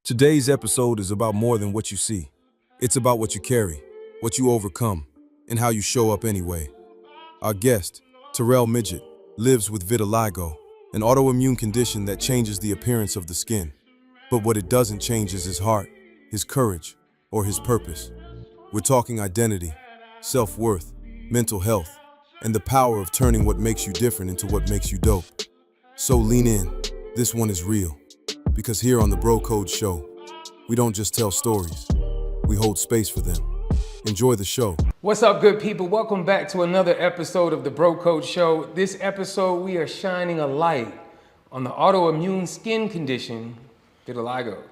Today's episode is about more than what you see. It's about what you carry, what you overcome, and how you show up anyway. Our guest, Terrell Midgett, lives with vitiligo, an autoimmune condition that changes the appearance of the skin. But what it doesn't change is his heart, his courage, or his purpose. We're talking identity, self-worth, mental health, and the power of turning what makes you different into what makes you dope. So lean in, this one is real. Because here on the Bro Code Show, we don't just tell stories, we hold space for them. Enjoy the show. What's up, good people? Welcome back to another episode of the Bro Code Show. This episode, we are shining a light on the autoimmune skin condition, vitiligo.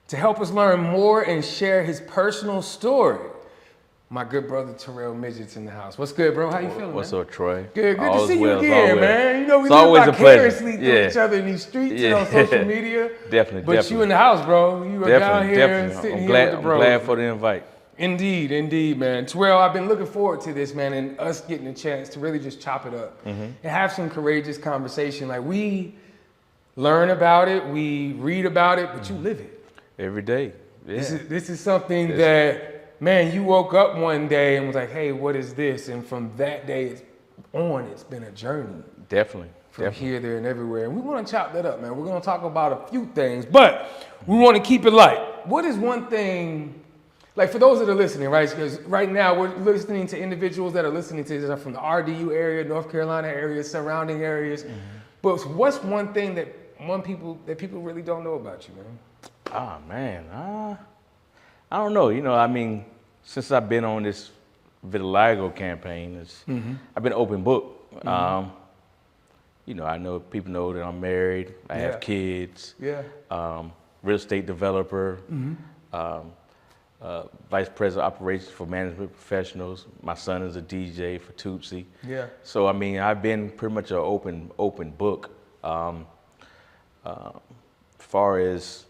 To help us learn more and share his personal story, my good brother Terrell Midgett's in the house. What's good, bro? How you feeling, What's man? up, Troy? Good All to see is you well, again, all man. You know, we It's always live a pleasure. vicariously through each other in these streets and on social media. Definitely. You in the house, bro. You are down here sitting I'm here glad, with the bros. I'm glad for the invite. Indeed, man. Terrell, I've been looking forward to this, man, and us getting a chance to really just chop it up and have some courageous conversation. Like, we learn about it, we read about it, but you live it. Every day. Yeah. This is something that, man, you woke up one day and was like, hey, what is this? And from that day it's been a journey. Definitely. From here, there, and everywhere. And we want to chop that up, man. We're going to talk about a few things, but we want to keep it light. What is one thing, like for those that are listening, right? Because right now we're listening to individuals that are listening to this from the RDU area, North Carolina area, surrounding areas. But what's one thing that people really don't know about you, man? Oh, man. I don't know. You know, I mean, since I've been on this vitiligo campaign, I've been open book. You know, I know people know that I'm married. I have kids. Yeah. Real estate developer. Vice president of operations for management professionals. My son is a DJ for Tootsie. Yeah. So, I mean, I've been pretty much an open book. As far as,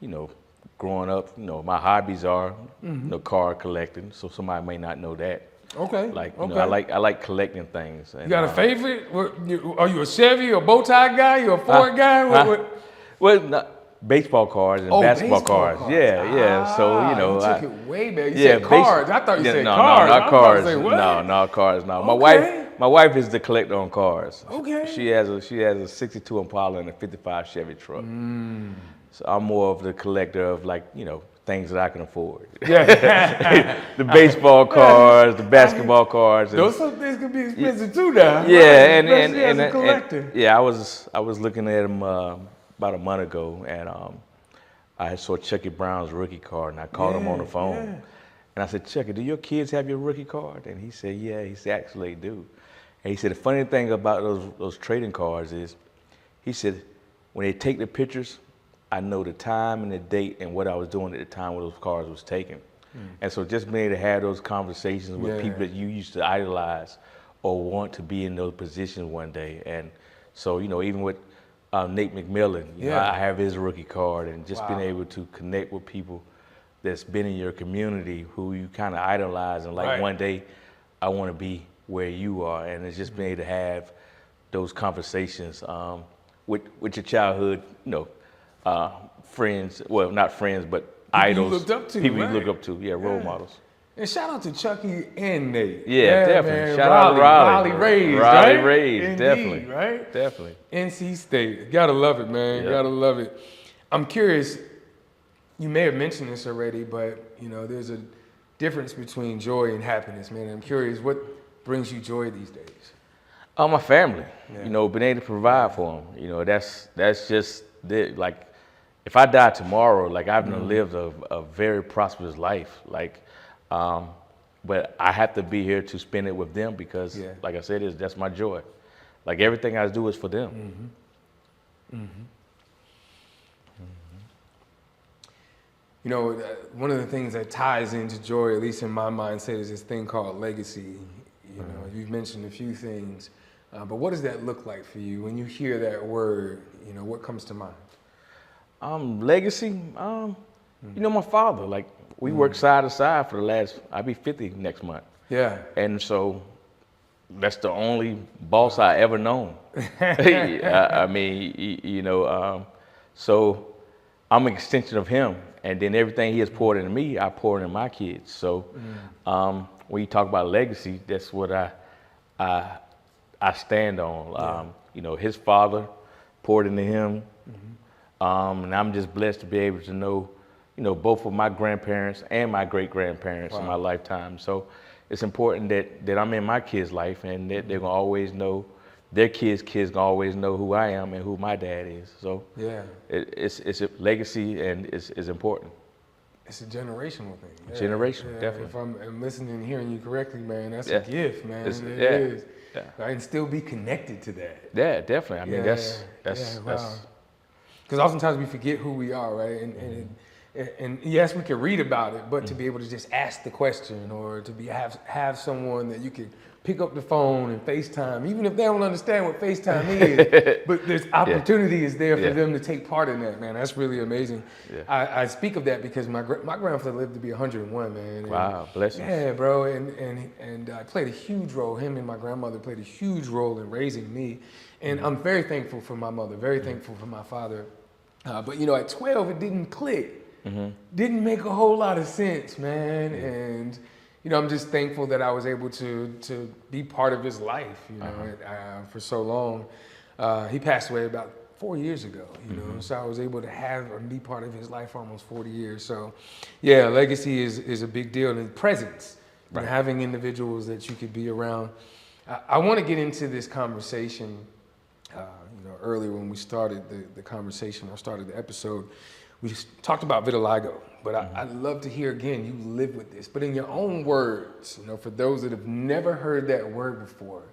you know, growing up, you know, my hobbies are, you know, card collecting. So somebody may not know that. Okay. Like, you know, I like collecting things. And, You got a favorite? Are you a Chevy or bow tie guy? You a Ford guy? Well, baseball cards and basketball cards. Yeah. So, you know. You took it way back. You said cards. I thought you said no, cards. No, not cards. Say, what? No, cards. No. Okay. My wife is the collector on cars. Okay. She has a 62 Impala and a 55 Chevy truck. So I'm more of the collector of, like, you know, things that I can afford. Yeah. The baseball cards, the basketball cards. Those some things can be expensive too now. Yeah, right? Especially as a collector. Yeah, I was looking at them about a month ago, and I saw Chucky Brown's rookie card, and I called him on the phone. Yeah. And I said, Chucky, do your kids have your rookie card? And he said, yeah. He said, actually, they do. And he said, the funny thing about those trading cards is, he said, when they take the pictures, I know the time and the date and what I was doing at the time when those cards was taken. And so just being able to have those conversations with people that you used to idolize or want to be in those positions one day. And so, you know, even with Nate McMillan, you know, I have his rookie card, and just being able to connect with people that's been in your community who you kind of idolize, and like one day I want to be where you are. And it's just being able to have those conversations with your childhood, you know, friends, well, not friends, but idols. You looked up to, people right? you look up to, role models. And shout out to Chucky and Nate. Yeah, definitely. Man. Shout out to Raleigh. Raised, Raleigh right? Raised, Indeed, definitely. right? Definitely. NC State. Gotta love it, man. Yeah. Gotta love it. I'm curious, you may have mentioned this already, but, you know, there's a difference between joy and happiness, man. I'm curious, what brings you joy these days? My family, you know, being able to provide for them. You know, that's just it. Like, if I die tomorrow, like, I've lived a very prosperous life. Like, but I have to be here to spend it with them because, like I said, that's my joy. Like, everything I do is for them. You know, one of the things that ties into joy, at least in my mindset, is this thing called legacy. You know, you've mentioned a few things, but what does that look like for you when you hear that word? You know, what comes to mind? Legacy, you know, my father, like, we worked side to side for the last, I'll be 50 next month. Yeah. And so that's the only boss I ever known. I mean, you know, so I'm an extension of him, and then everything he has poured into me, I pour into my kids. So when you talk about legacy, that's what I stand on. You know, his father poured into him, and I'm just blessed to be able to know, you know, both of my grandparents and my great-grandparents in my lifetime. So it's important that I'm in my kids' life, and that they're gonna always know, their kids gonna always know who I am and who my dad is. So it's a legacy, and it's important. It's a generational thing. Generational, definitely. If I'm listening and hearing you correctly, man, that's a gift, man. It Yeah. is. Right? And still be connected to that. Yeah, definitely. I mean, that's because oftentimes we forget who we are, right? And yes, we can read about it, but to be able to just ask the question, or to have someone that you can pick up the phone and FaceTime, even if they don't understand what FaceTime is, but there's opportunity is there for them to take part in that, man. That's really amazing. I speak of that because my grandfather lived to be 101, man. Wow, bless him. Yeah, bro, and played a huge role. Him and my grandmother played a huge role in raising me, and I'm very thankful for my mother, very thankful for my father. But you know, at 12, it didn't click. Didn't make a whole lot of sense, man. And you know, I'm just thankful that I was able to be part of his life, you know, for so long. He passed away about 4 years ago, you know, so I was able to have and be part of his life for almost 40 years. So yeah, legacy is a big deal, and presence, and having individuals that you could be around. I want to get into this conversation, you know, earlier when we started the conversation, I started the episode, we just talked about vitiligo, but I'd love to hear again, you live with this, but in your own words, you know, for those that have never heard that word before,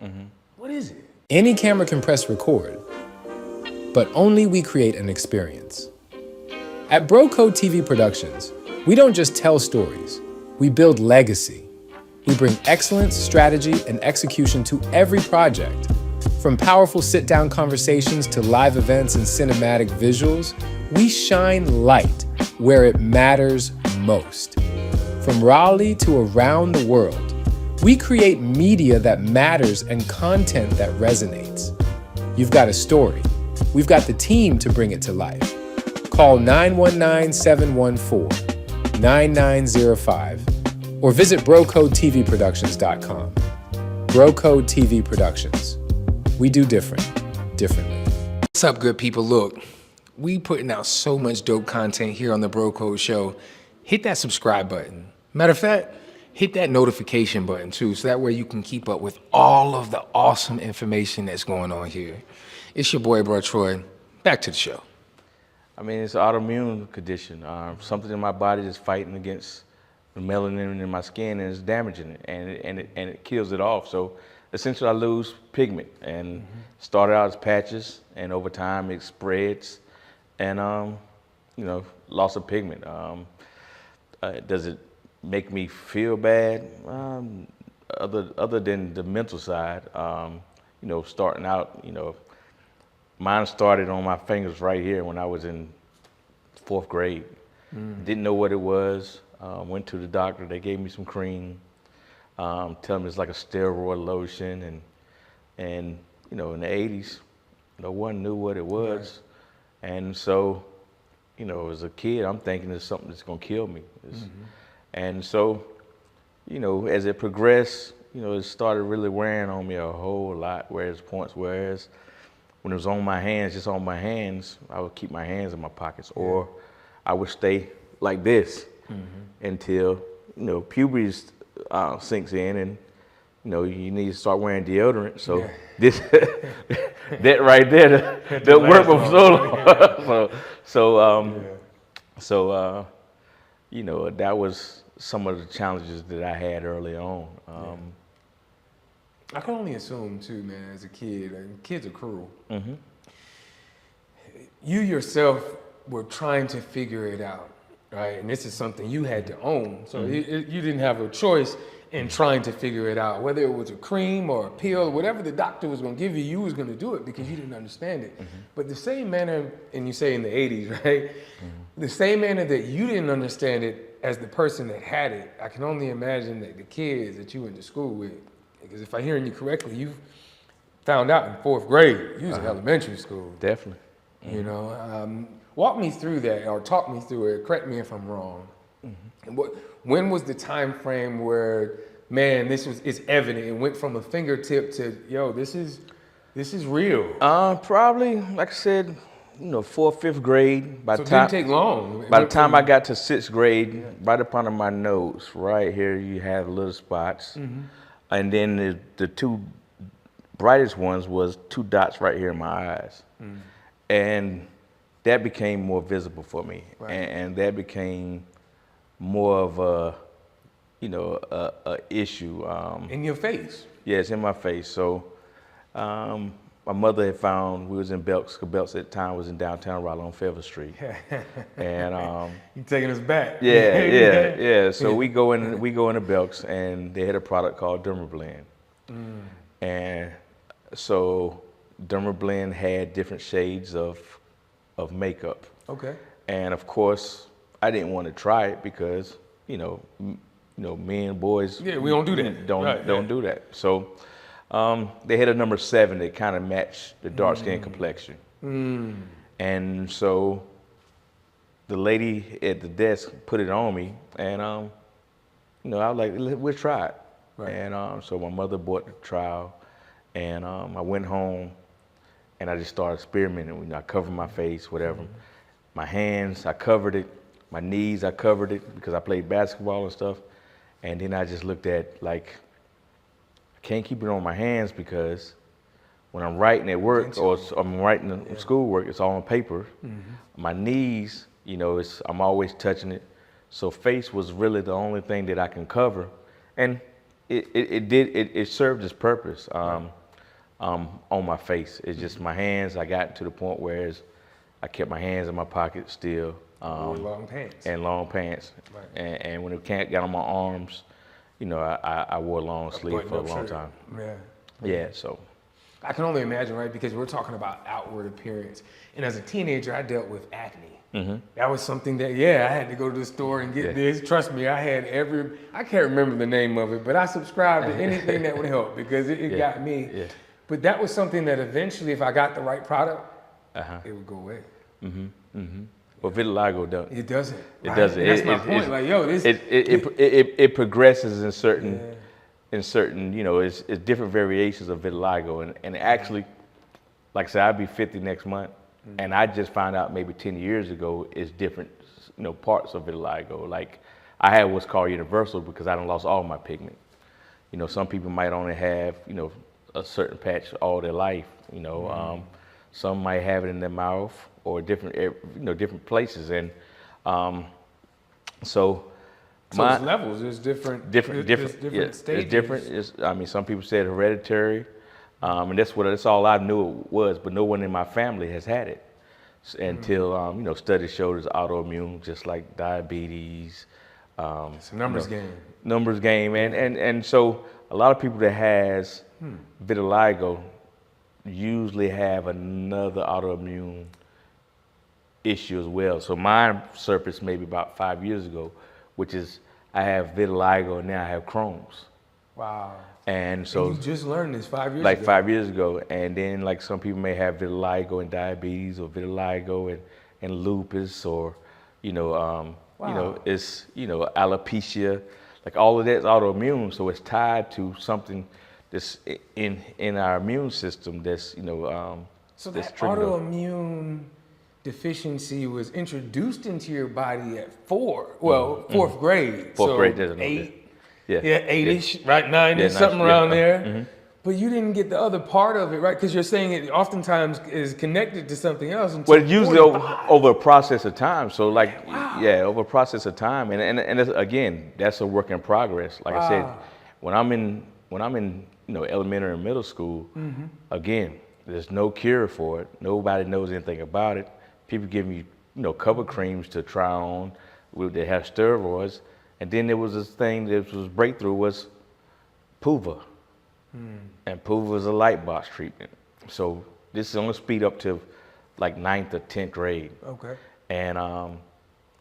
what is it? Any camera can press record, but only we create an experience. At BroCode TV Productions, we don't just tell stories, we build legacy. We bring excellence, strategy, and execution to every project. From powerful sit-down conversations to live events and cinematic visuals, we shine light where it matters most. From Raleigh to around the world, we create media that matters and content that resonates. You've got a story. We've got the team to bring it to life. Call 919-714-9905 or visit BroCodeTVProductions.com. BroCode TV Productions. We do differently. What's up, good people? Look, we putting out so much dope content here on the Bro Code Show. Hit that subscribe button. Matter of fact, hit that notification button too, so that way you can keep up with all of the awesome information that's going on here. It's your boy, Bro Troy. Back to the show. I mean, it's an autoimmune condition. Something in my body is fighting against the melanin in my skin, and it's damaging it, and it kills it off. So essentially, I lose pigment, and started out as patches, and over time it spreads, and you know, loss of pigment. Does it make me feel bad? Other than the mental side, you know, starting out, you know, mine started on my fingers right here when I was in 4th grade. Didn't know what it was. Went to the doctor. They gave me some cream. Telling me it's like a steroid lotion, and you know, in the 80s, no one knew what it was, and so, you know, as a kid, I'm thinking it's something that's gonna kill me, and so, you know, as it progressed, you know, it started really wearing on me a whole lot. Whereas when it was on my hands, just on my hands, I would keep my hands in my pockets, or I would stay like this until, you know, puberty sinks in, and you know, you need to start wearing deodorant. So this that right there that worked for so long. So you know, that was some of the challenges that I had early on. I can only assume too, man, as a kid, and kids are cruel. You yourself were trying to figure it out, right? And this is something you had to own. So you didn't have a choice in trying to figure it out. Whether it was a cream or a pill, whatever the doctor was gonna give you, you was gonna do it because you didn't understand it. But the same manner, and you say in the 80s, right? The same manner that you didn't understand it as the person that had it, I can only imagine that the kids that you went to school with, because if I'm hearing you correctly, you found out in 4th grade, you was in elementary school. Definitely. You know, Walk me through that, or talk me through it. Correct me if I'm wrong. And when was the time frame where, man, it's evident? It went from a fingertip to, yo, this is real. Probably, like I said, 4th, 5th grade. So it didn't take long. By the time I got to 6th grade, right up under my nose, right here, you have little spots. And then the two brightest ones was 2 dots right here in my eyes. And that became more visible for me. Right. And that became more of a issue. In your face. Yes, in my face. So my mother had found, we was in Belks, because Belks at the time was in downtown Raleigh on Fayetteville Street. And you taking us back. Yeah. So we go into Belks, and they had a product called Dermablend. And so Dermablend had different shades of makeup. Okay. And of course, I didn't want to try it because, men, boys. Yeah, we don't do that. Don't do that. So they had a number 7 that kind of matched the dark skin complexion. And so the lady at the desk put it on me, and I was like, we'll try it. Right. And so my mother bought the trial, and I went home, and I just started experimenting. I covered my face, whatever. My hands, I covered it. My knees, I covered it because I played basketball and stuff. And then I just looked at, like, I can't keep it on my hands because when I'm writing at work or I'm writing schoolwork, it's all on paper. My knees, I'm always touching it. So face was really the only thing that I can cover. And it served its purpose on my face. It's just my hands. I got to the point where I kept my hands in my pocket still. Long pants. And long pants. Right. And when it can't get on my arms, I wore long sleeve for a long time. Yeah, so. I can only imagine, right? Because we're talking about outward appearance. And as a teenager, I dealt with acne. That was something that, I had to go to the store and get this. Trust me, I can't remember the name of it, but I subscribed to anything that would help because it got me. Yeah. But that was something that eventually, if I got the right product, it would go away. Well, vitiligo doesn't. It doesn't. It doesn't. That's my point. Like, yo, this. It progresses in certain, it's different variations of vitiligo, and actually, like I said, I'll be 50 next month, and I just found out maybe 10 years ago it's different, parts of vitiligo. Like, I had what's called universal because I done lost all my pigment. Some people might only have, a certain patch all their life. Some might have it in their mouth or different places, and so there's levels. There's different stages. It's different. Some people said hereditary, and that's all I knew it was. But no one in my family has had it until studies showed it's autoimmune, just like diabetes. It's a numbers game. Numbers game, and so a lot of people that has vitiligo usually have another autoimmune issue as well. So mine surfaced maybe about 5 years ago, which is I have vitiligo and now I have Crohn's. Wow. And so you just learned this 5 years ago. Like 5 years ago. And then like some people may have vitiligo and diabetes or vitiligo and lupus or, it's, alopecia. Like all of that's autoimmune. So it's tied to something that's in our immune system that's, so that autoimmune deficiency was introduced into your body at fourth grade. Fourth grade, so 8. Yeah, 8-ish, right? 9-ish, something around there. But you didn't get the other part of it, right? Because you're saying it oftentimes is connected to something else. Well, usually over a process of time. So over a process of time. And that's, again, that's a work in progress. Like I said, when I'm in elementary and middle school, again, there's no cure for it. Nobody knows anything about it. People give me, cover creams to try on. They have steroids. And then there was this thing that was breakthrough was PUVA. And PUVA was a light box treatment. So this is only speed up to like 9th or 10th grade. Okay. And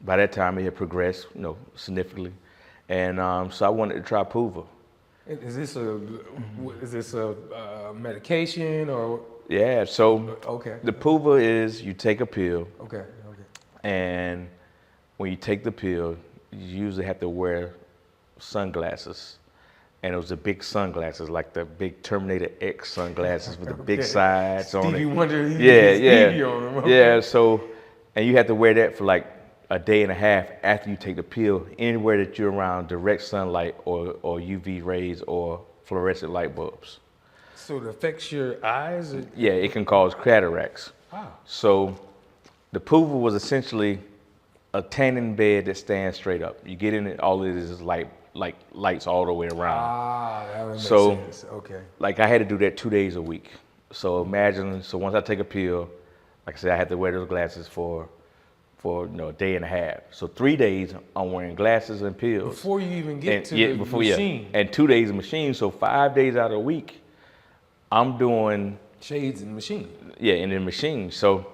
by that time it had progressed, significantly. And so I wanted to try PUVA. Is this a medication or? Yeah, so the PUVA is you take a pill. Okay. And when you take the pill, you usually have to wear sunglasses. And it was the big sunglasses, like the big Terminator X sunglasses with the big sides on it. Stevie Wonder, Yeah, Stevie on them. Okay. yeah. So, and you have to wear that for like a day and a half after you take the pill, anywhere that you're around direct sunlight or UV rays or fluorescent light bulbs. So it affects your eyes? Yeah, it can cause cataracts. Wow. So the Puva was essentially a tanning bed that stands straight up. You get in it, all it is like lights all the way around. Ah, that would make So, sense. Okay. Like I had to do that 2 days a week. So imagine, so once I take a pill, like I said, I had to wear those glasses for a day and a half. So 3 days I'm wearing glasses and pills. Before you even get to the machine. Yeah. And 2 days of machine. So 5 days out of the week, I'm doing shades and machine. Yeah, in the machine. So,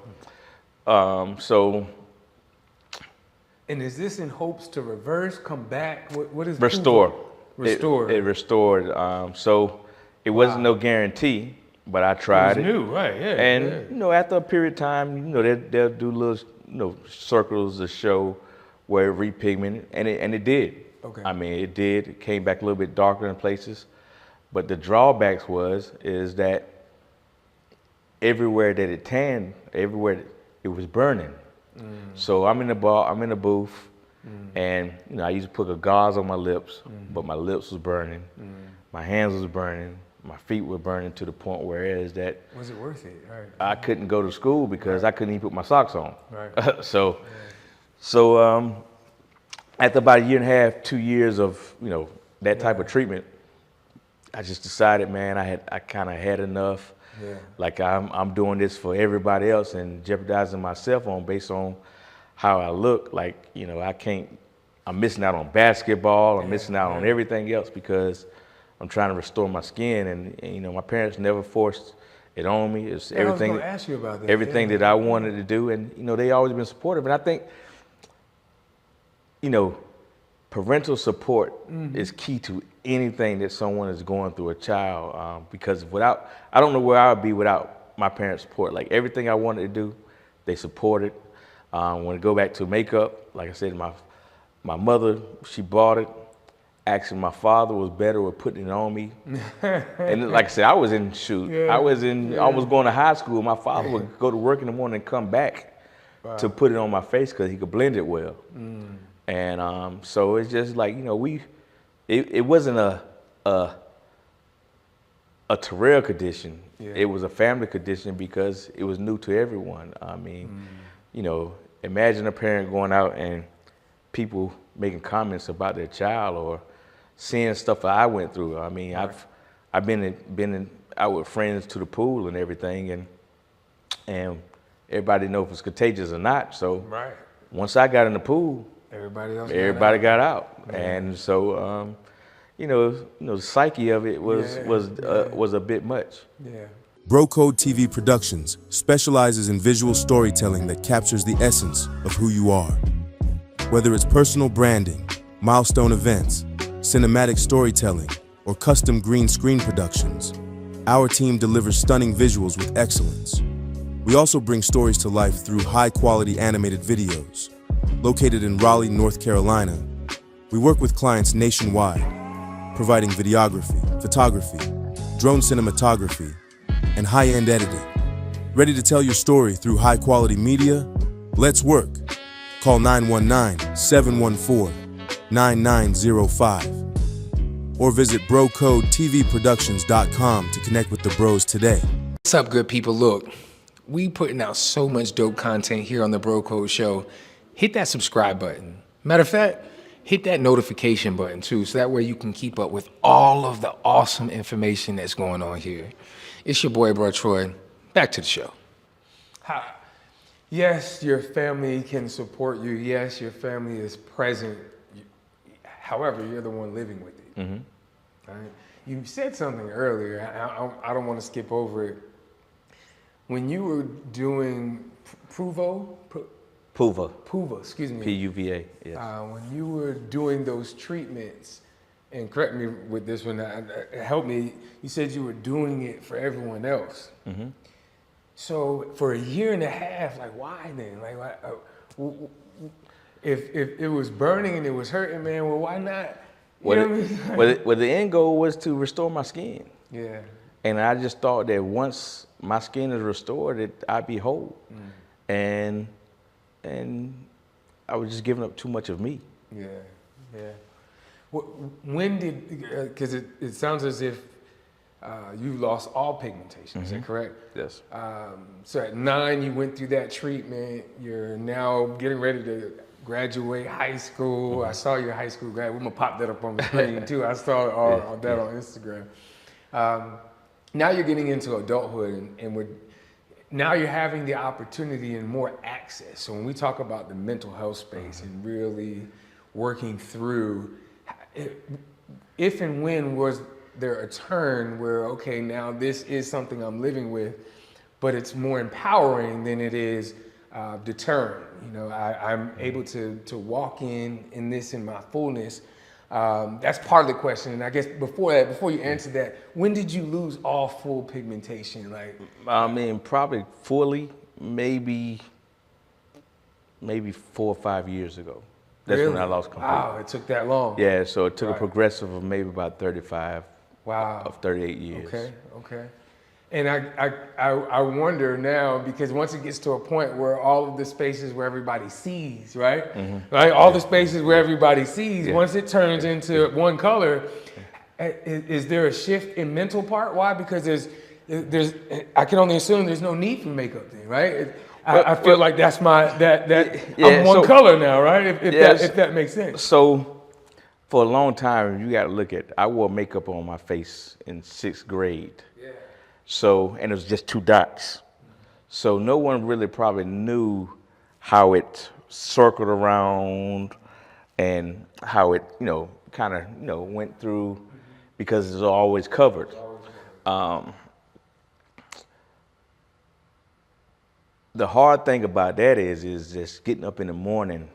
And is this in hopes to reverse, come back? What is restore? Restore. It restored. So it wasn't no guarantee, but I tried it. It was new, right? Yeah. And after a period of time, they'll do little circles to show where it repigmented, and it did. Okay. I mean, it did. It came back a little bit darker in places, but the drawbacks is that everywhere that it tanned, everywhere it was burning. So I'm in the booth, and I used to put a gauze on my lips, but my lips was burning, my hands was burning, my feet were burning to the point where was it worth it? Right. I couldn't go to school because I couldn't even put my socks on. Right. So after about a year and a half, 2 years of that type of treatment, I just decided, man, I kind of had enough. Yeah. Like I'm doing this for everybody else and jeopardizing myself based on how I look. Like, I'm missing out on basketball. I'm missing out on everything else because I'm trying to restore my skin. And my parents never forced it on me. It's everything. I was going to ask you about that. Everything that I wanted to do. And, they always been supportive. And I think, parental support is key to anything that someone is going through, a child, because I don't know where I would be without my parents' support. Like everything I wanted to do, they supported. When I go back to makeup, like I said, my mother, she bought it. Actually, my father was better with putting it on me. And like I said, I was in shoot. Yeah. I was going to high school. My father would go to work in the morning and come back to put it on my face because he could blend it well. And so it's just like, it wasn't a Terrell condition. Yeah. It was a family condition because it was new to everyone. I mean, imagine a parent going out and people making comments about their child or seeing stuff that I went through. I mean, Right. I've been out with friends to the pool and everything, and everybody knows if it's contagious or not. So Right. once I got in the pool, Everybody got out. And so, the psyche of it was a bit much. Yeah. Bro Code TV Productions specializes in visual storytelling that captures the essence of who you are. Whether it's personal branding, milestone events, cinematic storytelling, or custom green screen productions, our team delivers stunning visuals with excellence. We also bring stories to life through high-quality animated videos. Located in Raleigh, North Carolina, we work with clients nationwide, providing videography, photography, drone cinematography, and high-end editing. Ready to tell your story through high-quality media? Let's work. Call 919-714-9905 or visit BroCodeTVProductions.com to connect with the bros today. What's up, good people? Look, we putting out so much dope content here on the Bro Code Show. Hit that subscribe button. Matter of fact, hit that notification button too, so that way you can keep up with all of the awesome information that's going on here. It's your boy, Bro Troy. Back to the show. Yes, your family can support you. Yes, your family is present. However, you're the one living with it. Mm-hmm. All right? You said something earlier. I don't want to skip over it. When you were doing Puva, excuse me. Puva, yes. When you were doing those treatments, and correct me with this one, help me, you said you were doing it for everyone else. Mm-hmm. So for a year and a half, like why then? Like If it was burning and it was hurting, man, well, why not? You Well, know what I mean? well, the end goal was to restore my skin. Yeah. And I just thought that once my skin is restored, I'd be whole. And I was just giving up too much of me. Yeah, yeah. When did, because it sounds as if you lost all pigmentation, is that correct? Yes. So at 9, you went through that treatment. You're now getting ready to graduate high school. I saw your high school grad. We're going to pop that up on the screen too. I saw all that on Instagram. Now you're getting into adulthood and now you're having the opportunity and more access. So when we talk about the mental health space and really working through, if and when was there a turn where, okay, now this is something I'm living with, but it's more empowering than it is deterrent. You know, I'm able to walk in this in my fullness. That's part of the question. And I guess before you answer that, when did you lose all full pigmentation? Like, I mean, probably fully, maybe 4 or 5 years ago. That's really? when I lost completely. Wow, it took that long. Yeah, so it took a progressive of maybe about 35 of 38 years. Okay. And I wonder now, because once it gets to a point where all of the spaces where everybody sees, right? Right? All the spaces where everybody sees, once it turns into one color, is there a shift in mental part? Why? Because there's I can only assume there's no need for makeup then, right? I feel like that's I'm one color now, right? If that makes sense. So for a long time, you got to look at, I wore makeup on my face in 6th grade. Yeah. So, and it was just 2 dots. So no one really probably knew how it circled around and how it, kind of, went through because it's always covered. The hard thing about that is just getting up in the morning.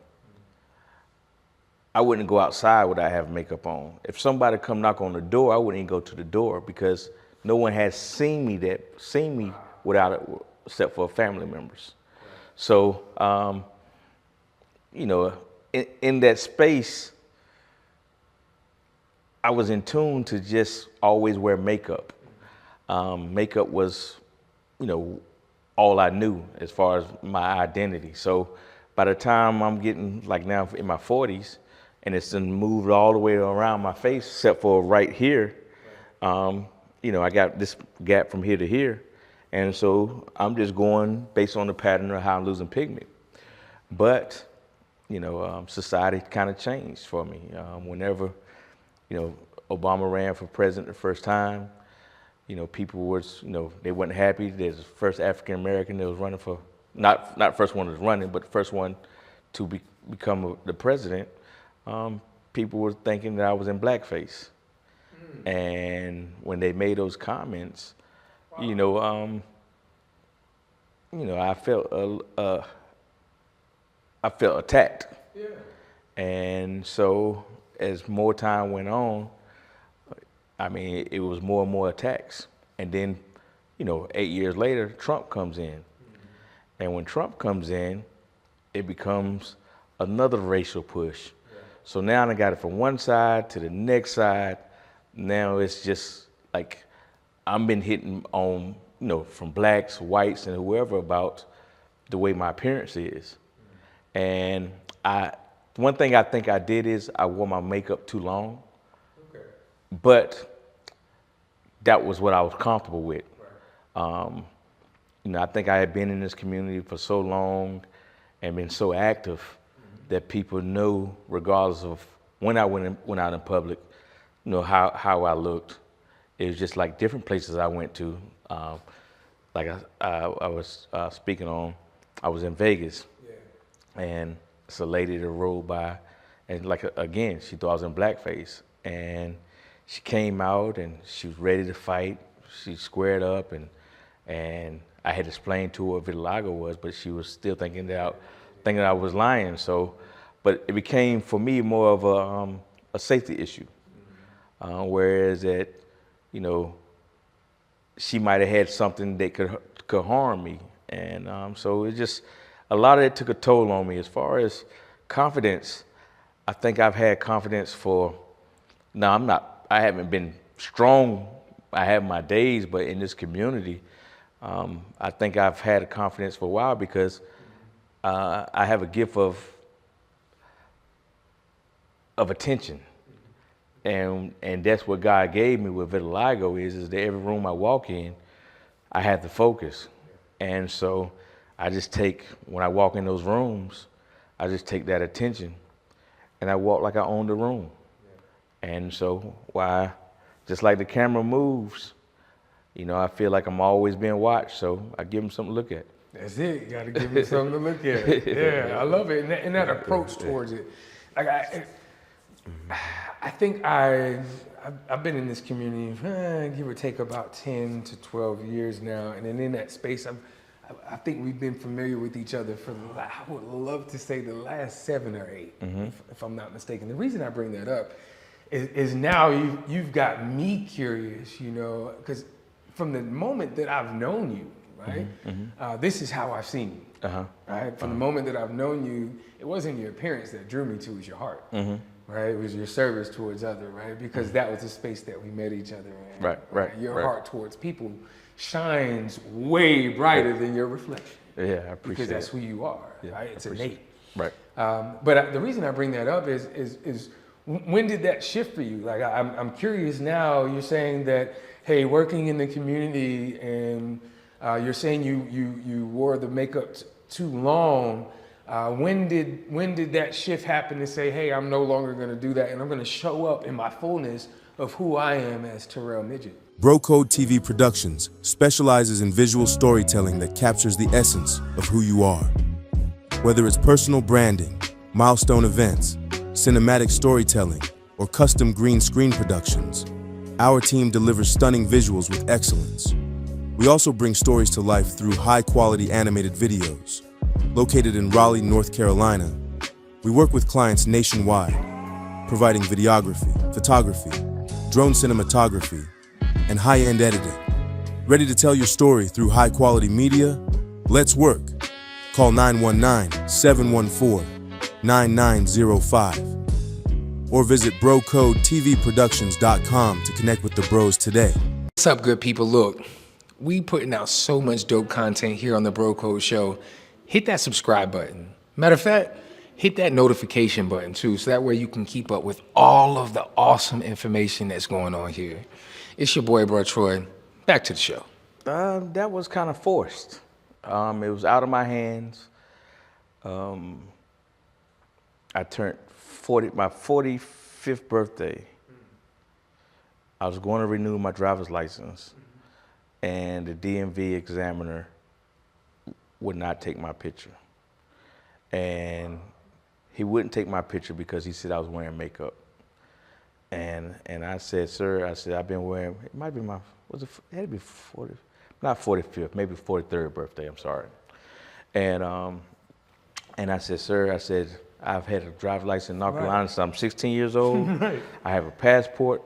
I wouldn't go outside without having makeup on. If somebody come knock on the door, I wouldn't even go to the door because no one has seen me without it, except for family members. So, in that space, I was in tune to just always wear makeup. Makeup was, all I knew as far as my identity. So by the time I'm getting like now in my 40s and it's then moved all the way around my face except for right here, I got this gap from here to here. And so I'm just going based on the pattern of how I'm losing pigment. But, society kind of changed for me. Whenever, Obama ran for president the first time, people was, they wasn't happy. There's the first African American that was running for, not first one that was running, but the first one to become the president. People were thinking that I was in blackface. And when they made those comments, I felt attacked. Yeah. And so as more time went on, it was more and more attacks. And then, 8 years later, Trump comes in. And when Trump comes in, it becomes another racial push. Yeah. So now I got it from one side to the next side. Now it's just like I'm been hitting on, from blacks, whites, and whoever about the way my appearance is. And one thing I think I did is I wore my makeup too long. Okay. But that was what I was comfortable with. Right. I think I had been in this community for so long and been so active that people knew, regardless of when I went out in public, how I looked. It was just like different places I went to. Like I was speaking on, I was in Vegas, and it's a lady that rolled by, and again, she thought I was in blackface, and she came out and she was ready to fight. She squared up, and I had explained to her what vitiligo was, but she was still thinking I was lying. So, but it became for me more of a safety issue. Whereas that, she might have had something that could harm me, and so it just a lot of it took a toll on me. As far as confidence, I think I've had confidence for, no, I haven't been strong. I have my days, but in this community, I think I've had a confidence for a while because I have a gift of attention. And that's what God gave me with vitiligo is that every room I walk in, I have to focus. And so I just take, when I walk in those rooms, I just take that attention and I walk like I own the room. And so why, just like the camera moves, you know, I feel like I'm always being watched, so I give them something to look at. That's it. You got to give me something to look at. Yeah, I love it. And that approach towards it. Like I think I've been in this community, give or take about 10 to 12 years now. And then in that space, I think we've been familiar with each other for, I would love to say the last 7 or 8, if I'm not mistaken. The reason I bring that up is now you've got me curious, you know, because from the moment that I've known you, right, this is how I've seen you, right? From the moment that I've known you, it wasn't your appearance that drew me to, it was your heart, right? It was your service towards others, right? Because that was the space that we met each other in. Right. Your heart towards people shines way brighter than your reflection. Yeah, I appreciate it. Because that's who you are, right? It's innate. Right. But the reason I bring that up is when did that shift for you? Like, I'm curious now, you're saying that, hey, working in the community and you're saying you wore the makeup too long. When did that shift happen to say, hey, I'm no longer gonna do that and I'm gonna show up in my fullness of who I am as Terrell Midgett? Bro Code TV Productions specializes in visual storytelling that captures the essence of who you are. Whether it's personal branding, milestone events, cinematic storytelling, or custom green screen productions, our team delivers stunning visuals with excellence. We also bring stories to life through high-quality animated videos. Located in Raleigh, North Carolina, we work with clients nationwide, providing videography, photography, drone cinematography, and high-end editing. Ready to tell your story through high-quality media? Let's work. Call 919-714-9905 or visit BroCodeTVProductions.com to connect with the bros today. What's up, good people? Look, we putting out so much dope content here on the Bro Code Show. Hit that subscribe button. Matter of fact, hit that notification button too, so that way you can keep up with all of the awesome information that's going on here. It's your boy, Bro Troy. Back to the show. That was kind of forced. It was out of my hands. I turned my 45th birthday. I was going to renew my driver's license, and the DMV examiner would not take my picture. And he wouldn't take my picture because he said I was wearing makeup. And I said, sir, I've been wearing, it might be it had to be 40, not 45th, maybe 43rd birthday, I'm sorry. And I said, sir, I've had a driver's license in North Carolina since I'm 16 years old. I have a passport,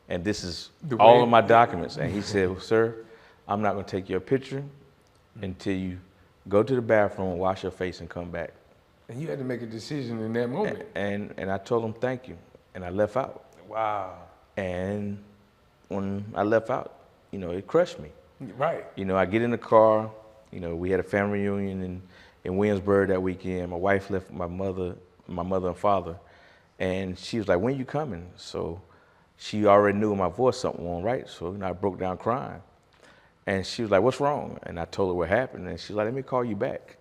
and this is all of my documents. And he said, well, sir, I'm not gonna take your picture until you go to the bathroom and wash your face and come back. And you had to make a decision in that moment. And I told him thank you, and I left out. Wow. And when I left out, you know, it crushed me. Right. You know, I get in the car, you know, we had a family reunion in Williamsburg that weekend. My wife left my mother and father, and she was like, when you coming? So she already knew in my voice something wasn't right, so I broke down crying. And she was like, what's wrong? And I told her what happened, and she's like, let me call you back.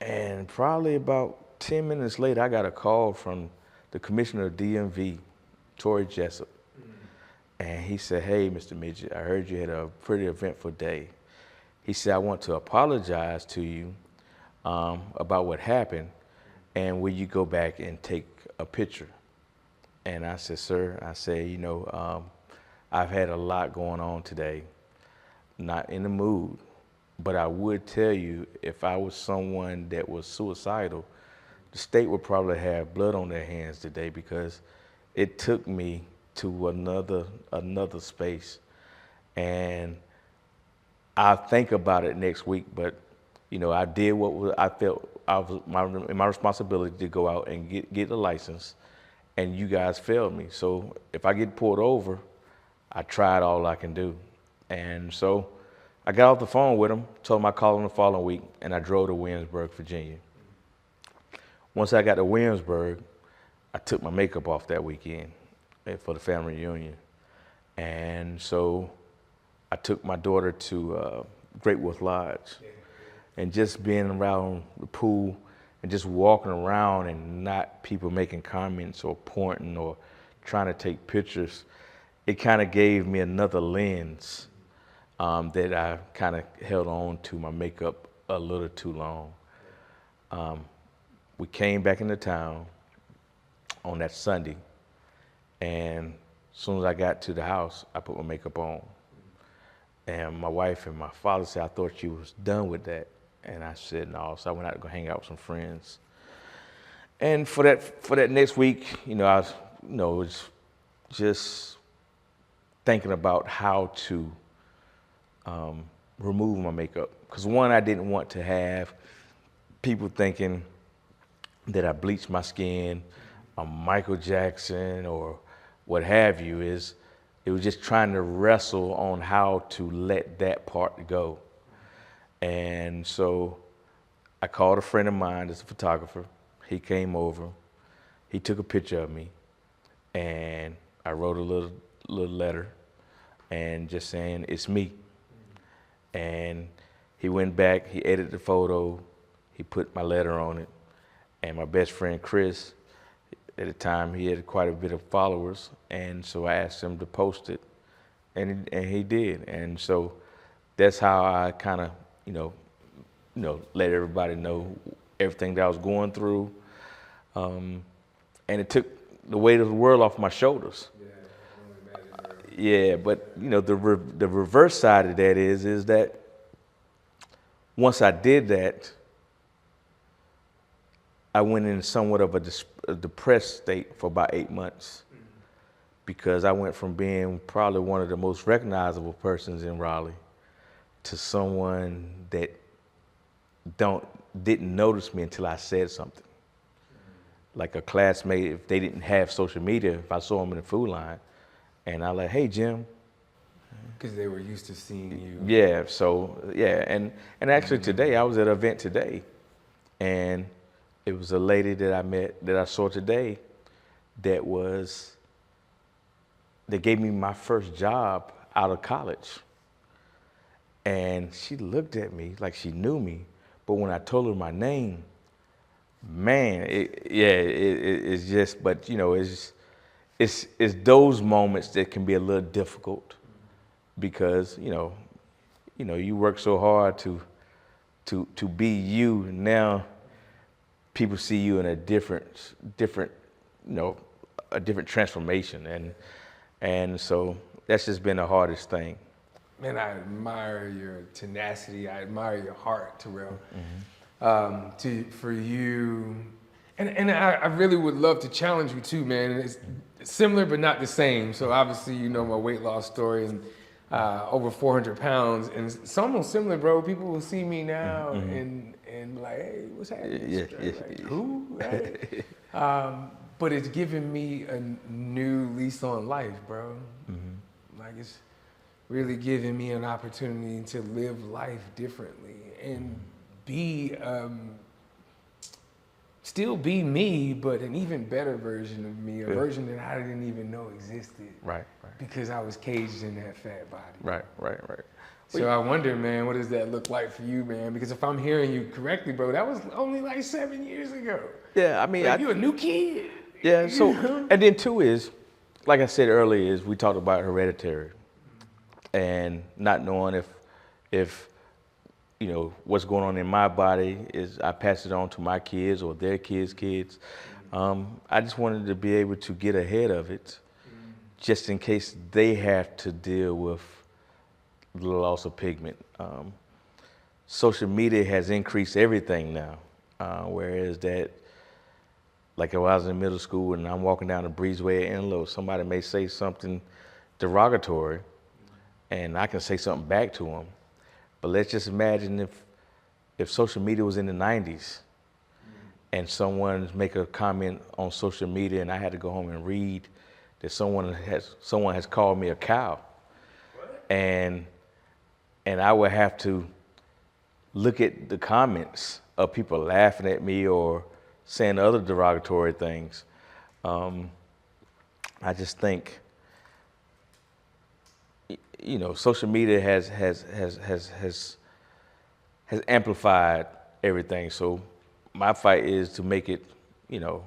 And probably about 10 minutes later, I got a call from the commissioner of DMV, Tory Jessup. And he said, hey, Mr. Midgett, I heard you had a pretty eventful day. He said, I want to apologize to you about what happened, and will you go back and take a picture? And I said, sir, you know, I've had a lot going on today, not in the mood, but I would tell you, if I was someone that was suicidal, the state would probably have blood on their hands today, because it took me to another space. And I'll think about it next week, but I did I felt I was my responsibility to go out and get the license, and you guys failed me. So if I get pulled over, I tried all I can do. And so I got off the phone with him, told him I'd call him the following week, and I drove to Williamsburg, Virginia. Once I got to Williamsburg, I took my makeup off that weekend for the family reunion. And so I took my daughter to Great Wolf Lodge. And just being around the pool and just walking around and not people making comments or pointing or trying to take pictures, it kind of gave me another lens that I kind of held on to my makeup a little too long. We came back into town on that Sunday, and as soon as I got to the house, I put my makeup on. And my wife and my father said, I thought you was done with that. And I said, no. So I went out to go hang out with some friends. And for that next week, I was, was just thinking about how to remove my makeup. Because one, I didn't want to have people thinking that I bleached my skin, I'm Michael Jackson or what have you. It was just trying to wrestle on how to let that part go. And so I called a friend of mine that's a photographer. He came over, he took a picture of me, and I wrote a little letter and just saying, it's me. And he went back, he edited the photo, he put my letter on it, and my best friend Chris, at the time he had quite a bit of followers, and so I asked him to post it, and he did. And so that's how I kind of, let everybody know everything that I was going through. And it took the weight of the world off my shoulders. Yeah, but the reverse side of that is that once I did that, I went in somewhat of a depressed state for about 8 months, because I went from being probably one of the most recognizable persons in Raleigh to someone that didn't notice me until I said something. Like a classmate, if they didn't have social media, if I saw them in the food line, and I like, hey, Jim. Because they were used to seeing you. Yeah, so, yeah, and actually today, I was at an event today, and it was a lady that I met, that I saw today, that gave me my first job out of college. And she looked at me like she knew me, but when I told her my name, man, it's just, but it's those moments that can be a little difficult, because you work so hard to be you, and now people see you in a different transformation, and so that's just been the hardest thing. Man, I admire your tenacity. I admire your heart, Terrell. For you, and I really would love to challenge you too, man. It's similar but not the same. So obviously, my weight loss story, and over 400 pounds, and it's almost similar, bro. People will see me now and like, hey, what's happening? Like, who? Right? But it's given me a new lease on life, bro. Like, it's really giving me an opportunity to live life differently and still be me, but an even better version of me, a version that I didn't even know existed. Right. Because I was caged in that fat body. Right. So I wonder, man, what does that look like for you, man? Because if I'm hearing you correctly, bro, that was only like 7 years ago. Yeah, I mean, like, you're a new kid. Yeah. So, and then two is, like I said earlier, is we talked about hereditary, and not knowing if what's going on in my body is I pass it on to my kids or their kids. I just wanted to be able to get ahead of it, just in case they have to deal with the loss of pigment. Social media has increased everything now, whereas that, like if I was in middle school and I'm walking down the breezeway at Enloe, somebody may say something derogatory, and I can say something back to them. But let's just imagine if if social media was in the 90s and someone make a comment on social media and I had to go home and read that someone has called me a cow. And I would have to look at the comments of people laughing at me or saying other derogatory things. I just think, you know, social media has amplified everything. So my fight is to make it, you know,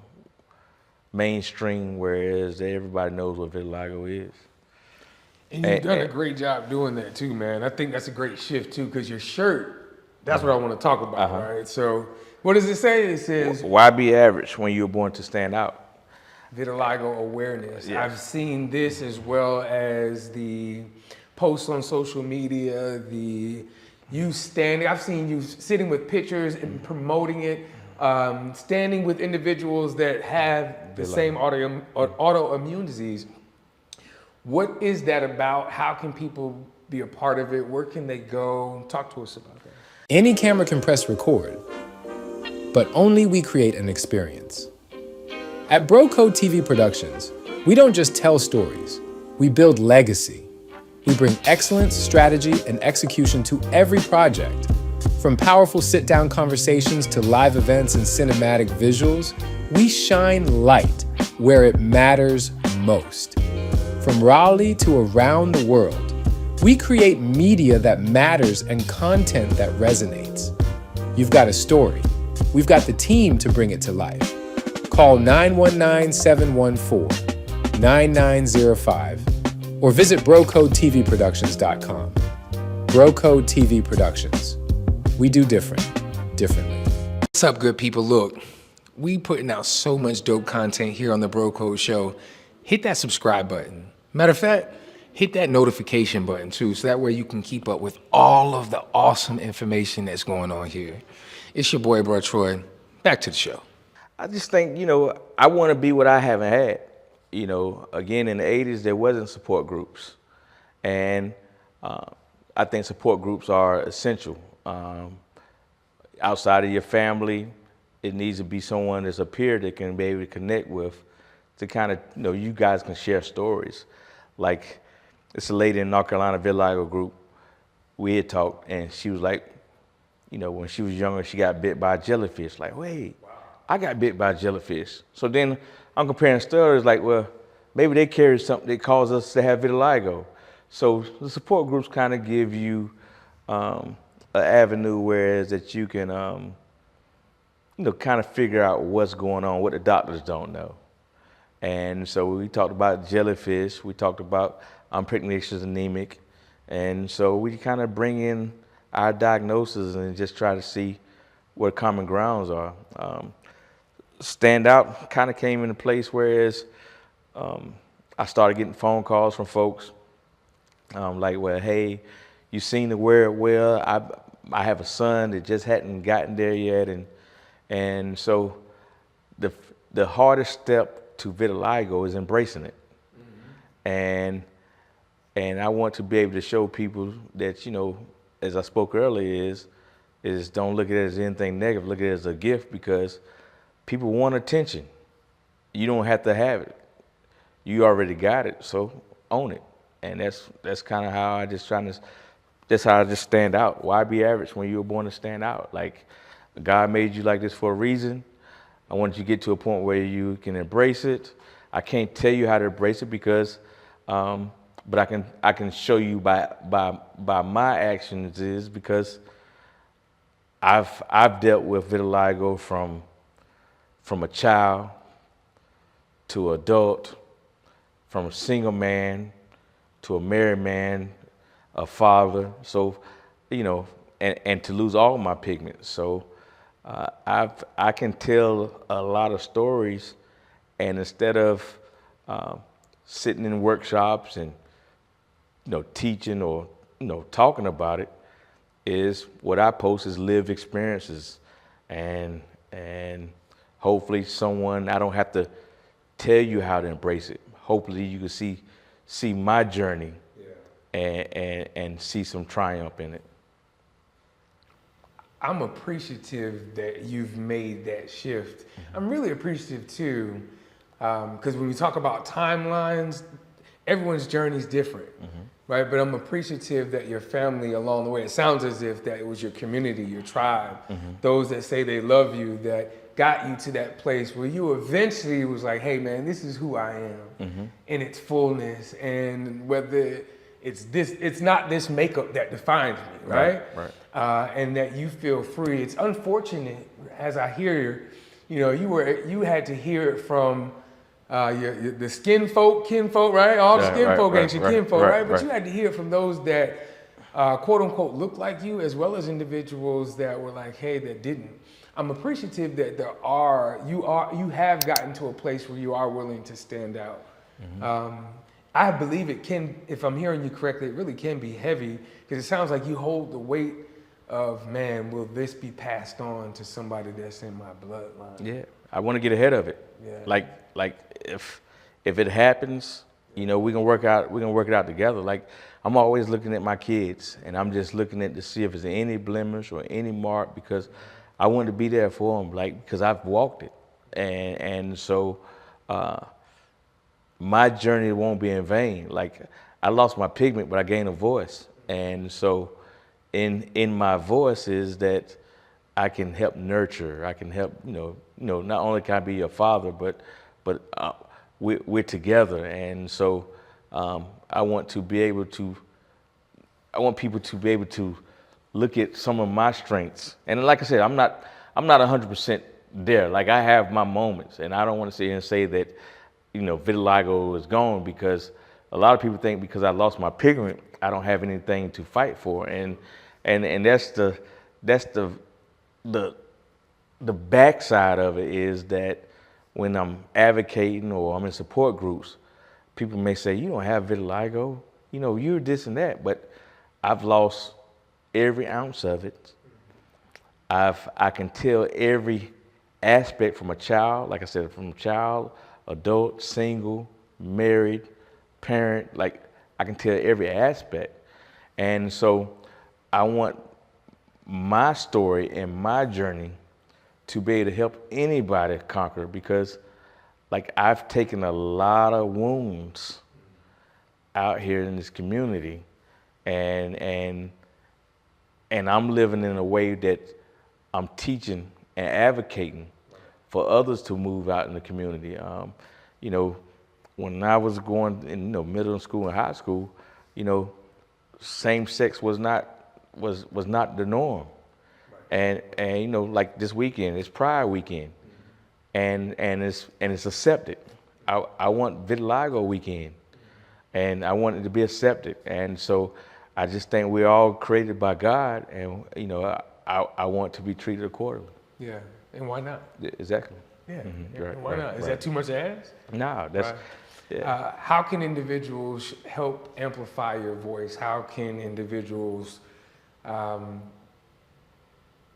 mainstream, whereas everybody knows what vitiligo is. And you've done a great job doing that too, man. I think that's a great shift too, because your shirt, that's what I want to talk about, right? So what does it say? It says, why be average when you were born to stand out? Vitiligo awareness. Yes. I've seen this as well as the posts on social media, I've seen you sitting with pictures and promoting it, standing with individuals that have the same autoimmune disease. What is that about? How can people be a part of it? Where can they go? Talk to us about that. Any camera can press record, but only we create an experience. At BroCode TV Productions, we don't just tell stories, we build legacy. We bring excellence, strategy, and execution to every project. From powerful sit-down conversations to live events and cinematic visuals, we shine light where it matters most. From Raleigh to around the world, we create media that matters and content that resonates. You've got a story. We've got the team to bring it to life. Call 919-714-9905 or visit BroCodeTVProductions.com. BroCode TV Productions. We do differently. What's up, good people? Look, we putting out so much dope content here on the BroCode Show. Hit that subscribe button. Matter of fact, hit that notification button too, so that way you can keep up with all of the awesome information that's going on here. It's your boy, Bro Troy. Back to the show. I just think, you know, I want to be what I haven't had. You know, again, in the 80s, there wasn't support groups. And I think support groups are essential. Outside of your family, it needs to be someone that's a peer that can be able to connect with, to kind of, you know, you guys can share stories. Like, it's a lady in North Carolina, vitiligo group. We had talked, and she was like, you know, when she was younger, she got bit by a jellyfish. Like, wait, I got bit by a jellyfish. So then I'm comparing stories like, well, maybe they carry something that caused us to have vitiligo. So the support groups kind of give you an avenue whereas that you can, you know, kind of figure out what's going on, what the doctors don't know. And so we talked about jellyfish, we talked about I'm pernicious anemic, and so we kind of bring in our diagnosis and just try to see what common grounds are. Stand out kind of came into place, whereas I started getting phone calls from folks like, well, hey, you seem to wear it well. I have a son that just hadn't gotten there yet, and so the hardest step to vitiligo is embracing it. And I want to be able to show people that, you know, as I spoke earlier, is don't look at it as anything negative, look at it as a gift, because people want attention. You don't have to have it. You already got it, so own it. And that's kind of how that's how I just stand out. Why be average when you were born to stand out? Like, God made you like this for a reason. I want you to get to a point where you can embrace it. I can't tell you how to embrace it because, but I can show you by my actions is because I've dealt with vitiligo from a child to adult, from a single man to a married man, a father. So, you know, and to lose all my pigments. So. I can tell a lot of stories, and instead of sitting in workshops and, you know, teaching or, you know, talking about it, is what I post is lived experiences, and hopefully I don't have to tell you how to embrace it. Hopefully you can see my journey, and see some triumph in it. I'm appreciative that you've made that shift. I'm really appreciative too, because when we talk about timelines, everyone's journey is different, right? But I'm appreciative that your family along the way, it sounds as if that it was your community, your tribe, those that say they love you, that got you to that place where you eventually was like, hey man, this is who I am in its fullness. And whether it's not this makeup that defines me, right? Right. And that you feel free. It's unfortunate, as I hear, you had to hear it from the kinfolk, right? All the kinfolk ain't your kinfolk, right? But you had to hear it from those that quote unquote look like you, as well as individuals that were like, hey, that didn't. I'm appreciative that you have gotten to a place where you are willing to stand out. I believe it can, if I'm hearing you correctly, it really can be heavy, because it sounds like you hold the weight of, man, will this be passed on to somebody that's in my bloodline? Yeah, I want to get ahead of it. Yeah. Like if it happens, we can work it out together. Like, I'm always looking at my kids, and I'm just looking at to see if there's any blemish or any mark, because I want to be there for them, because I've walked it, and so my journey won't be in vain. Like, I lost my pigment, but I gained a voice, and so in my voice is that I can help nurture. I can help. Not only can I be a father, but we're together, and so I want people to be able to look at some of my strengths. And like I said, I'm not 100% there. Like, I have my moments, and I don't want to sit here and say that vitiligo is gone, because a lot of people think because I lost my pigment, I don't have anything to fight for, and that's the backside of it, is that when I'm advocating or I'm in support groups, people may say, you don't have vitiligo, you're this and that, but I've lost every ounce of it. I can tell every aspect from a child, like I said, from a child, adult, single, married, parent, like I can tell every aspect. And so I want my story and my journey to be able to help anybody conquer, because like I've taken a lot of wounds out here in this community, and I'm living in a way that I'm teaching and advocating for others to move out in the community. When I was going in middle school and high school, same sex was not the norm. Right. And like this weekend, it's Pride weekend, and it's accepted. I want Vitiligo weekend, and I want it to be accepted. And so I just think we're all created by God, and I want to be treated accordingly. Yeah, and why not? Exactly. Yeah, Mm-hmm. and why not? Is that too much to ask? No, that's. Right. Yeah. How can individuals help amplify your voice? How can individuals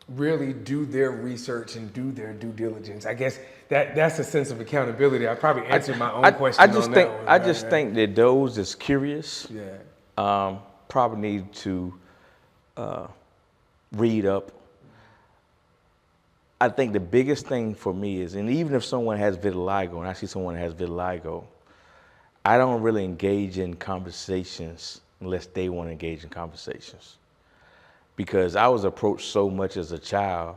really do their research and do their due diligence? I guess that's a sense of accountability. I probably answered my own question. I just think that those that's curious, probably need to read up. I think the biggest thing for me is, and even if someone has vitiligo, and I see someone that has vitiligo, I don't really engage in conversations unless they want to engage in conversations. Because I was approached so much as a child,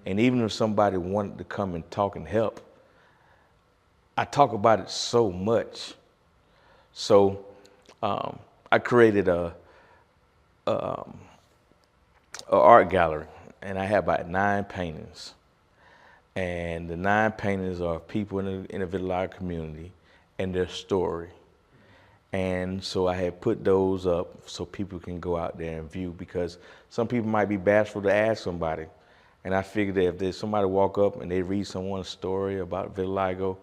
and even if somebody wanted to come and talk and help, I talk about it so much. So I created a art gallery, and I have about 9 paintings. And the 9 paintings are people in the vitiligo community and their story. And so I had put those up so people can go out there and view, because some people might be bashful to ask somebody. And I figured that if there's somebody walk up and they read someone's story about vitiligo,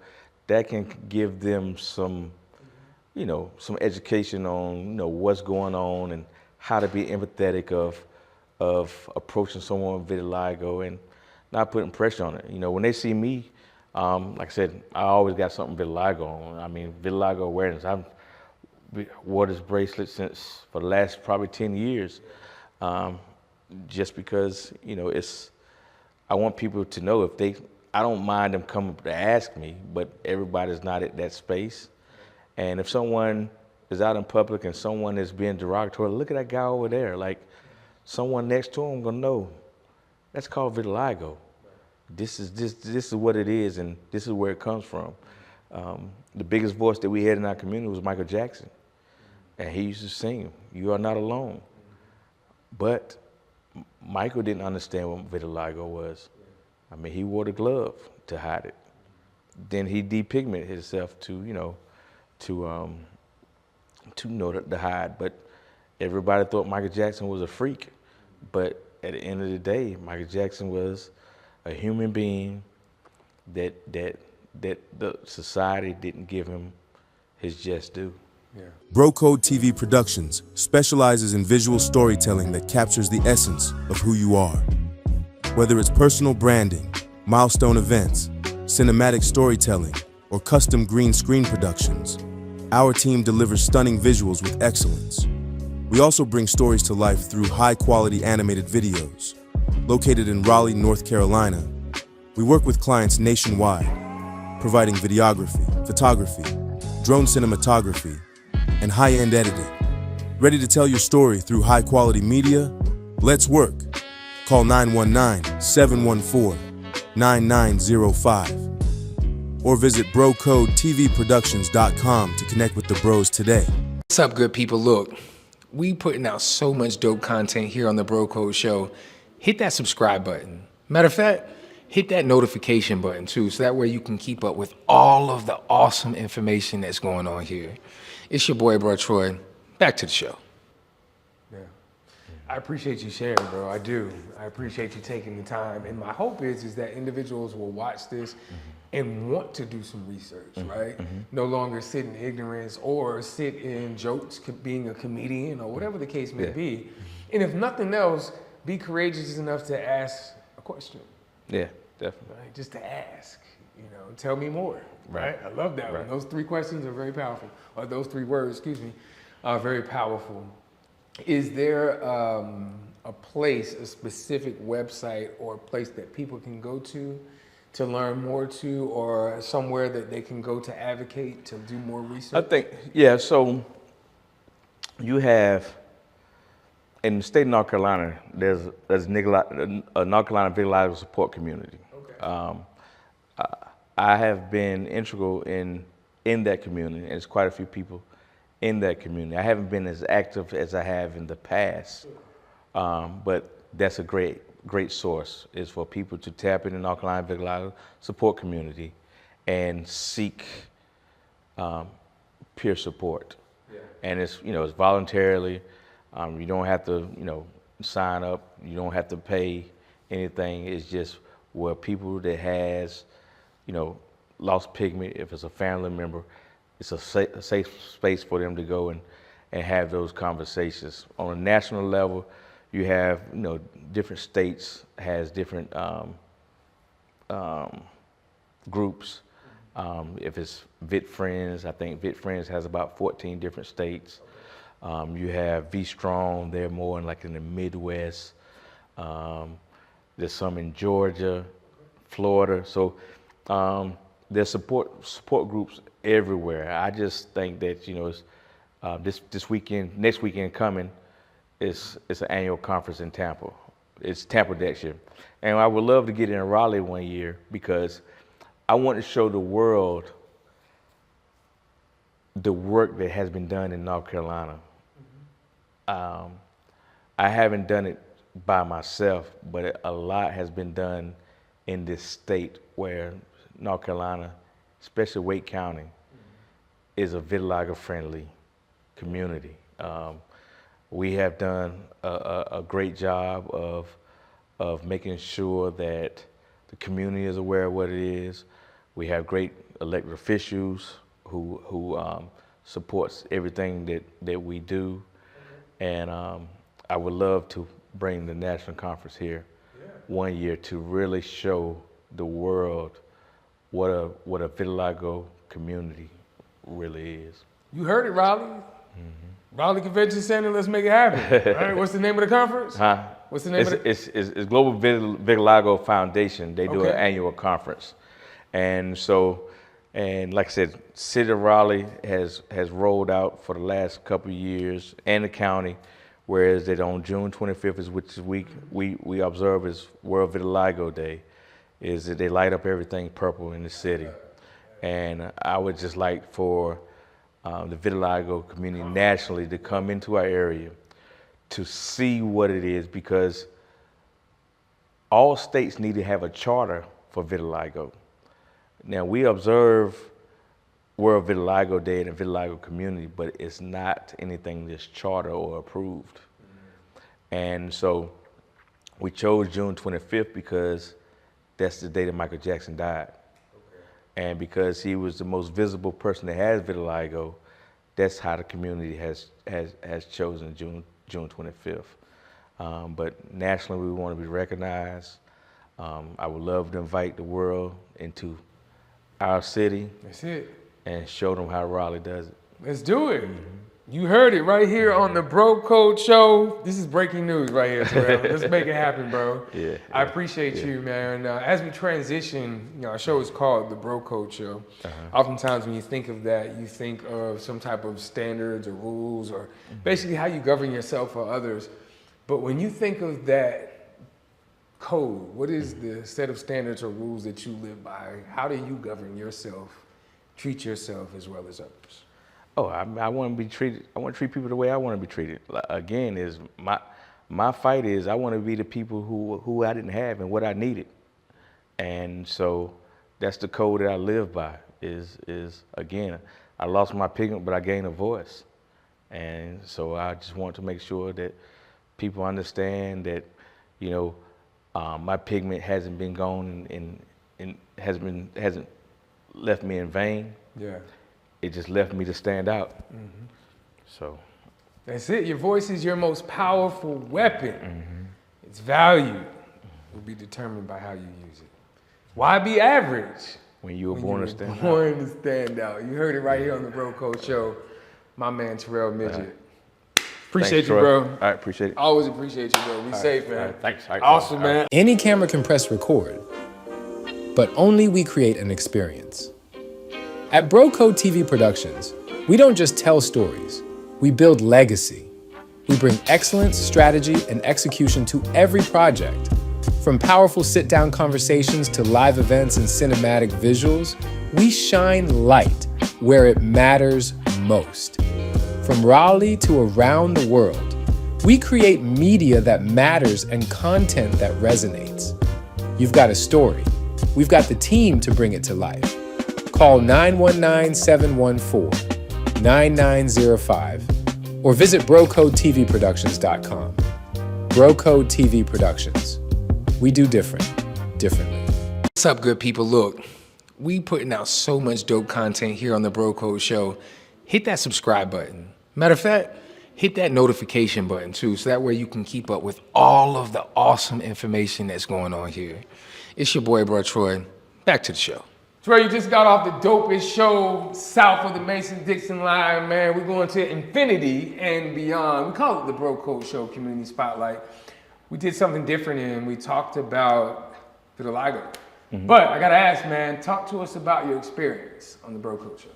that can give them some, some education on, what's going on and how to be empathetic of approaching someone with vitiligo and not putting pressure on it. When they see me, like I said, I always got something vitiligo on. I mean, vitiligo awareness. I've wore this bracelet for the last probably 10 years. just because, you know, I want people to know I don't mind them coming to ask me, but everybody's not at that space. And if someone is out in public and someone is being derogatory, look at that guy over there. Like, someone next to him gonna know, that's called vitiligo. This is what it is, and this is where it comes from. The biggest voice that we had in our community was Michael Jackson. And he used to sing, "You Are Not Alone." But Michael didn't understand what vitiligo was. I mean, he wore the glove to hide it. Then he depigmented himself to hide. But everybody thought Michael Jackson was a freak. But at the end of the day, Michael Jackson was a human being that the society didn't give him his just due. Yeah. Bro Code TV Productions specializes in visual storytelling that captures the essence of who you are. Whether it's personal branding, milestone events, cinematic storytelling, or custom green screen productions, our team delivers stunning visuals with excellence. We also bring stories to life through high-quality animated videos. Located in Raleigh, North Carolina, we work with clients nationwide, providing videography, photography, drone cinematography, and high-end editing. Ready to tell your story through high-quality media? Let's work. Call 919-714-9905 or visit BroCodeTVProductions.com to connect with the bros today. What's up, good people? Look, we putting out so much dope content here on the Bro Code Show. Hit that subscribe button. Matter of fact, hit that notification button too, so that way you can keep up with all of the awesome information that's going on here. It's your boy, Bro Troy. Back to the show. Yeah. I appreciate you sharing, bro. I do. I appreciate you taking the time. And my hope is that individuals will watch this and want to do some research, right? No longer sit in ignorance or sit in jokes, being a comedian or whatever the case may be. And if nothing else, be courageous enough to ask a question. Yeah, definitely. Right? Just to ask, tell me more, right? I love that one. Those three questions are very powerful, or those three words, excuse me, are very powerful. Is there a place, a specific website or a place that people can go to learn more or somewhere that they can go to advocate, to do more research? I think, so you have, in the state of North Carolina, there's a North Carolina Vitiligo support community. Okay. I have been integral in that community, and there's quite a few people in that community. I haven't been as active as I have in the past, but that's a great source, is for people to tap into the North Carolina Vitiligo support community and seek peer support. Yeah. And it's voluntarily. You don't have to sign up. You don't have to pay anything. It's just where people that has lost pigment, if it's a family member, it's a safe space for them to go and have those conversations. On a national level, you have different states has different groups. If it's Vit Friends, I think Vit Friends has about 14 different states. You have V Strong, they're more in the Midwest. There's some in Georgia, Florida. So there's support groups everywhere. I just think that this weekend, next weekend coming, it's an annual conference in Tampa. It's Tampa next year, and I would love to get in Raleigh one year because I want to show the world the work that has been done in North Carolina. I haven't done it by myself, but a lot has been done in this state where North Carolina, especially Wake County, is a vitiligo-friendly community. We have done a great job of making sure that the community is aware of what it is. We have great elected officials who supports everything that we do. And I would love to bring the national conference here one year to really show the world what a vitiligo community really is. You heard it, Raleigh. Raleigh Convention Center, let's make it happen. All right, what's the name of the conference? What's the name of it? It's Global Vitiligo Foundation. They do an annual conference. And so, and like I said, City of Raleigh has rolled out for the last couple of years, and the county, whereas that on June 25th, which is we observe as World Vitiligo Day, is that they light up everything purple in the city. And I would just like for the vitiligo community nationally to come into our area to see what it is, because all states need to have a charter for vitiligo. Now, we observe World Vitiligo Day in the vitiligo community, but it's not anything that's charter or approved. And so we chose June 25th because that's the day that Michael Jackson died. And because he was the most visible person that has vitiligo, that's how the community has chosen June 25th. But nationally, we want to be recognized. I would love to invite the world into our city. That's it. And show them how Raleigh does it. Let's do it. You heard it right here on the Bro Code Show. This is breaking news right here, Terrell. Let's make it happen, bro. Yeah. I appreciate you, man. As we transition, our show is called the Bro Code Show. Oftentimes when you think of that, you think of some type of standards or rules or basically how you govern yourself or others. But when you think of that code, what is the set of standards or rules that you live by? How do you govern yourself, treat yourself as well as others? Oh, I want to be treated. I want to treat people the way I want to be treated. Again, is my fight is I want to be the people who I didn't have and what I needed, and so that's the code that I live by. Is again, I lost my pigment, but I gained a voice, and so I just want to make sure that people understand that, my pigment hasn't been gone and hasn't left me in vain. Yeah. It just left me to stand out. So that's it. Your voice is your most powerful weapon. Its value will be determined by how you use it. Why be average when you were born to stand out? Born to stand out. You heard it right here on the Bro Code Show. My man Terrell Midgett. Appreciate you, bro. All right, appreciate it. Always appreciate you, bro. Be safe, man. All right, thanks. All right, awesome, man. Any camera can press record, but only we create an experience. At Bro Code TV Productions, we don't just tell stories, we build legacy. We bring excellence, strategy, and execution to every project. From powerful sit-down conversations to live events and cinematic visuals, we shine light where it matters most. From Raleigh to around the world, we create media that matters and content that resonates. You've got a story. We've got the team to bring it to life. Call 919-714-9905 or visit BroCodeTVProductions.com. BroCode TV Productions. We do differently. What's up, good people? Look, we putting out so much dope content here on the Bro Code Show. Hit that subscribe button. Matter of fact, hit that notification button too, so that way you can keep up with all of the awesome information that's going on here. It's your boy, Bro Troy. Back to the show. Troy, you just got off the dopest show south of the Mason-Dixon line, man. We're going to infinity and beyond. We call it the Bro Code Show Community Spotlight. We did something different and we talked about vitiligo. But I gotta ask, man, talk to us about your experience on the Bro Code Show.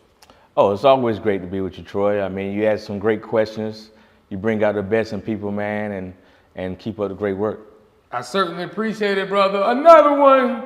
Oh, it's always great to be with you, Troy. I mean, you ask some great questions. You bring out the best in people, man, and keep up the great work. I certainly appreciate it, brother. Another one.